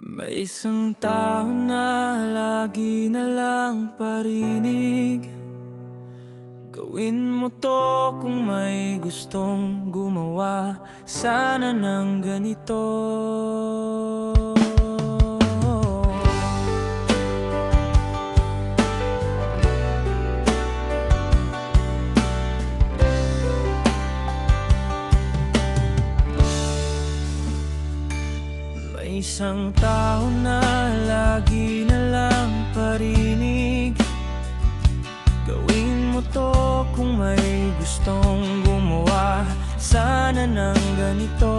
May isang tao na lagi na lang parinig. Gawin mo to kung may gustong gumawa sana ng ganito. May isang tao na lagi na lang parinig. Gawin mo to kung may gustong gumawa sana ng ganito.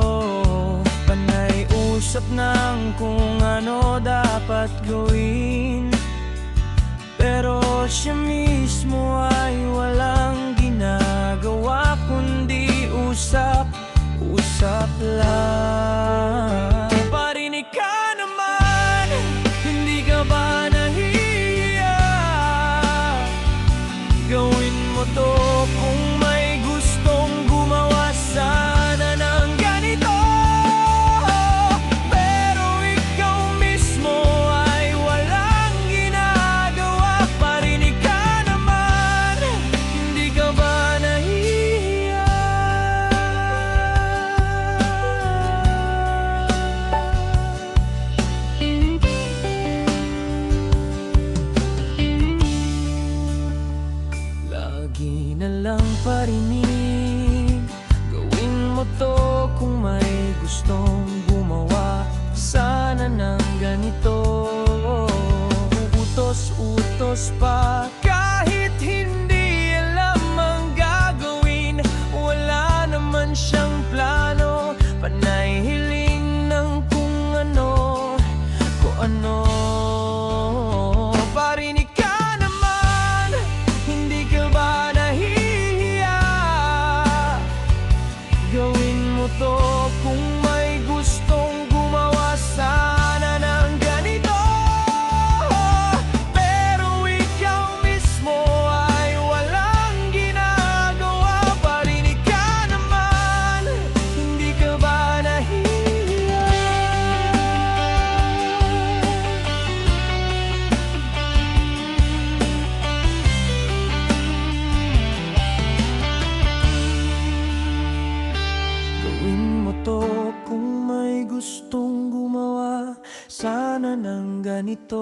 Panay usap ng kung ano dapat gawin, pero siya mismo ay walang ginagawa kundi usap lang. Parinig ka naman, hindi ka ba nahihiya? Gawin mo to kung may gustong gumawa sana ng ganito, pero ikaw mismo ay walang ginagawa. Parinig ka naman, hindi ka ba nahihiya? Lagi na lang parinig. Gawin mo to kung may gustong gumawa sana ng ganito. Utos pa kahit hindi alam ang gagawin. Wala naman siyang plano, panay hiling ng kung ano. Parinig ka naman, hindi ka ba nahihiya? Gawin mo to kung may gustong gumawa sana ng ganito, pero ikaw mismo ay walang ginagawa. Parinig ka naman, hindi ka ba nahihiya? Gawin mo to kung may gustong gumawa sana ng ganito.